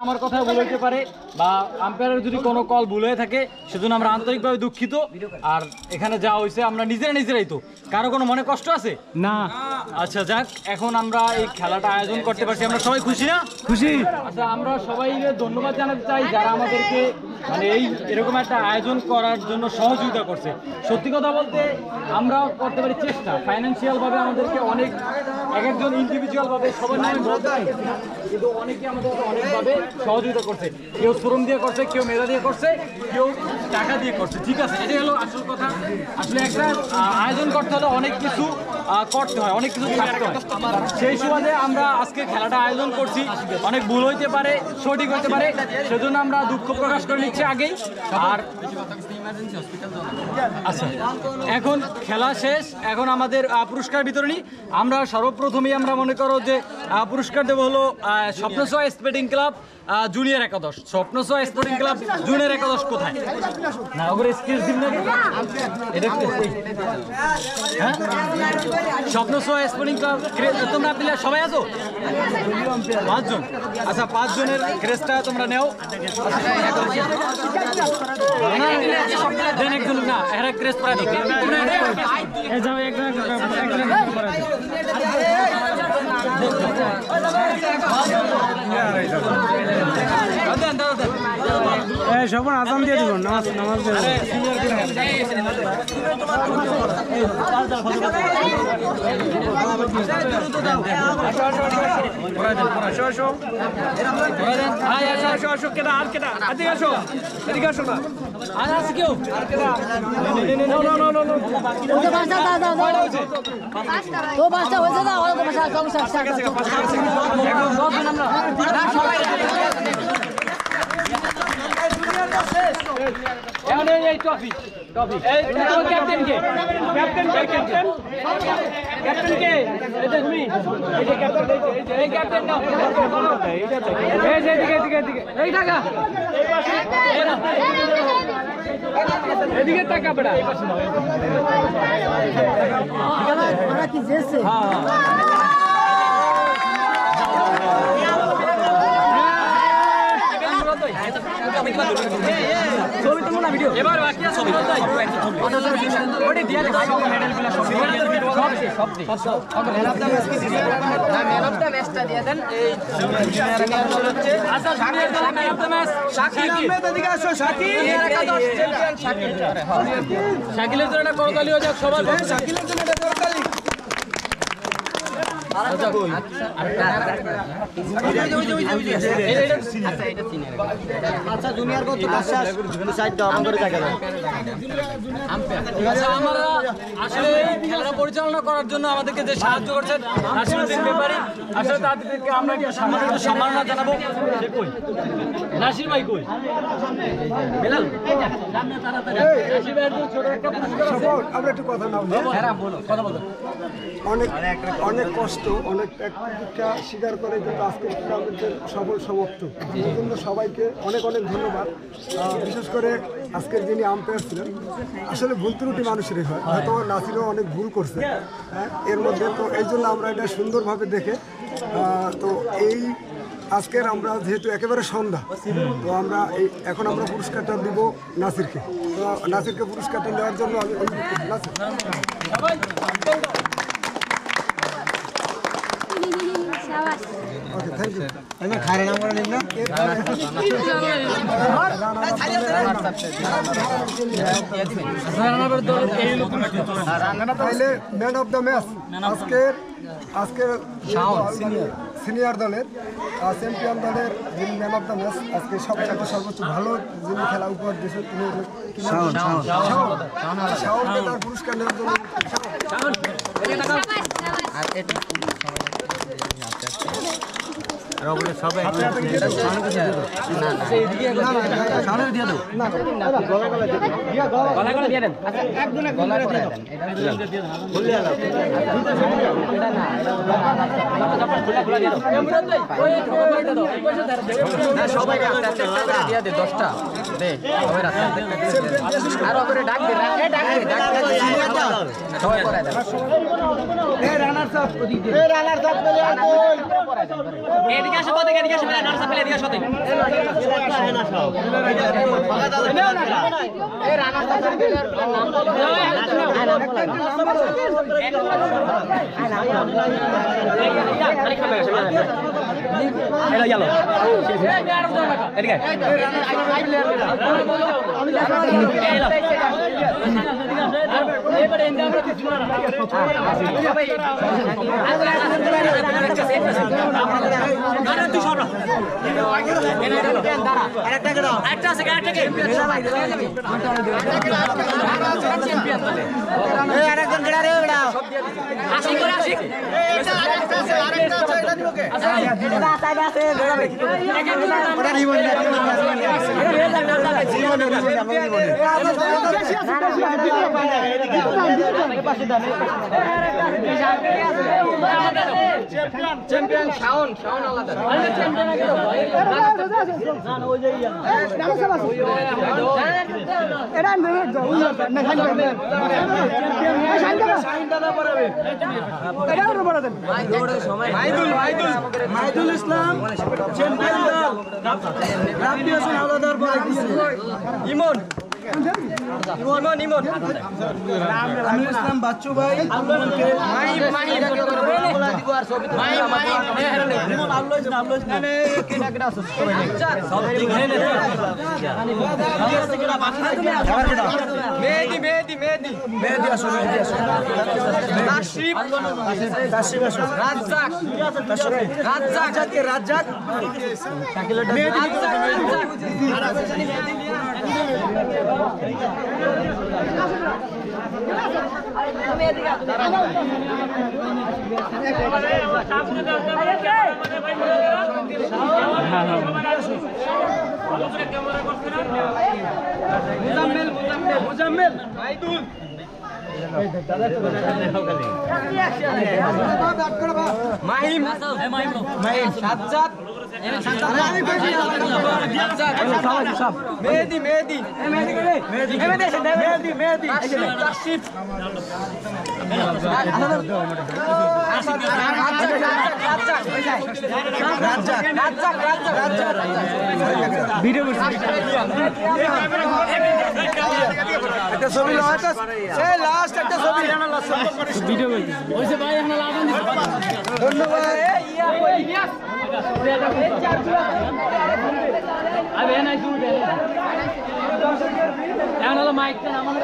আমার কথা ভুল হইতে পারে বা আম্পায়ারের যদি কোনো কল ভুল হয়ে থাকে সেজন্য আমরা আন্তরিকভাবে দুঃখিত। আর এখানে যা হয়েছে আমরা নিজেরাই তো, কারো কোনো মনে কষ্ট আছে না? আচ্ছা যাক, এখন আমরা এই খেলাটা আয়োজন করতে পারছি, আমরা সবাই খুশি না? খুশি। আচ্ছা আমরা সবাই ধন্যবাদ জানাতে চাই যারা আমাদেরকে মানে এরকম একটা আয়োজন করার জন্য সহযোগিতা করছে। সত্যি কথা বলতে আমরাও করতে পারি চেষ্টা, ফাইন্যান্সিয়ালভাবে আমাদেরকে অনেক একজন ইন্ডিভিজুয়ালভাবে সবার নামে বলতে পারি, কিন্তু অনেকে আমাদের অনেকভাবে সহযোগিতা করছে। কেউ শ্রম দিয়ে করছে, কেউ মেধা দিয়ে করছে, কেউ টাকা দিয়ে করছে। ঠিক আছে, এটাই হলো আসল কথা। আসলে একটা আয়োজন করতে হলে অনেক কিছু করতে হয়, অনেক কিছু থাকতে হয়। সেই সুবাদে আমরা আজকে খেলাটা আয়োজন করছি। অনেক ভুল হইতে পারে, সঠিক হইতে পারে, সেজন্য আমরা দুঃখ প্রকাশ করে নিচ্ছি আগেই। আর আচ্ছা, এখন খেলা শেষ, এখন আমাদের পুরস্কার বিতরণী। আমরা সর্বপ্রথমেই আমরা মনে করো যে পুরস্কার দেবো হলো স্বপ্নসোয়া স্পোর্টিং ক্লাব জুনিয়র একাদশ। স্বপ্নসোয়া স্পোর্টিং ক্লাব জুনিয়র একাদশ কোথায়? না ওগুলো স্কেচ দিন না, এটা হ্যাঁ স্বপ্নসোয়া স্পোর্টিং ক্লাব। তোমরা প্লেয়ার সবাই আছো? 5 জন। আচ্ছা 5 জনের ক্রেসটা তোমরা নেও। দেন একজন না এরা ক্রেস পড়া দিকে যাও একজন সবার আজান দিয়ে দিব, নামাজ এদিকে টাকা বেড়া এবার বাকি ছবি শাকিলের জন্য করতালি হয়ে যাক সবার। আচ্ছা জুনিয়র কত বিশ্বাস সাইড আমাদের জায়গা দাও। আচ্ছা আমরা আসলে খেলাটা পরিচালনা করার জন্য আমাদেরকে যে সাহায্য করছেন নাসিরউদ্দিন ব্যাপারী, আসলে তাদেরকে আমরা একটু সম্মাননা জানাবো। সে কই? নাসির ভাই কই? বেলাল নাসির ভাই ছোট একটা আমরা একটু কথা নাও। হ্যাঁ বলো, কথা বলো। অনেক কষ্ট, অনেক একটা স্বীকার করে কিন্তু আজকে আমাদের সফল সমাপ্ত। এই জন্য সবাইকে অনেক ধন্যবাদ। বিশেষ করে আজকের যিনি আম্পায়ার ছিলেন, আসলে ভুল ত্রুটি মানুষেরই হয়, হয়তো নাসিরও অনেক ভুল করছে এর মধ্যে। তো এই জন্য আমরা এটা সুন্দরভাবে দেখে তো এই আজকের আমরা যেহেতু একেবারে সন্ধ্যা, তো আমরা এখন আমরা পুরস্কারটা দিব নাসিরকে। তো নাসিরকে পুরস্কারটা নেওয়ার জন্য আমি Nasir man of the match আজকের সিনিয়র দলের চ্যাম্পিয়ন দলের যিনি ম্যান অফ দ্য ম্যাচ, আজকে সবচেয়ে সর্বোচ্চ ভালো যিনি খেলা উপহার দিয়েছেন তিনি শাওনকে তার পুরস্কার নেওয়ার জন্য সবাইকে 10টা দে আরো করে ডাক দে সবাই পড়ায় দেন। এই রানার সাপ ওদিকে এই রানার সাপ বলে আর কই এদিকে আসো তো এদিকে আসো না সাপলে এদিকে আসো এই রানা সাপের নাম বলো চ্যাম্পিয়ন শাওন আলাদা মাইদুল ইসলাম চ্যাম্পিয়ন দল রাব্বি হোসেন হাওলাদার বলে দিয়েছে ইমন আমিনুল ইসলাম বাচ্চু ভাই মুজাম্মেল মাইদুল মাহিম সাজ্জাদ মেহেদি কাশিফ ভিডিও একটা ছবি লাস্ট একটা ছবি ভিডিও হইছে ভাই আমরা লাভ ধন্যবাদ আবে নাই শুরু দে এখন হলো মাইকটা আমাদের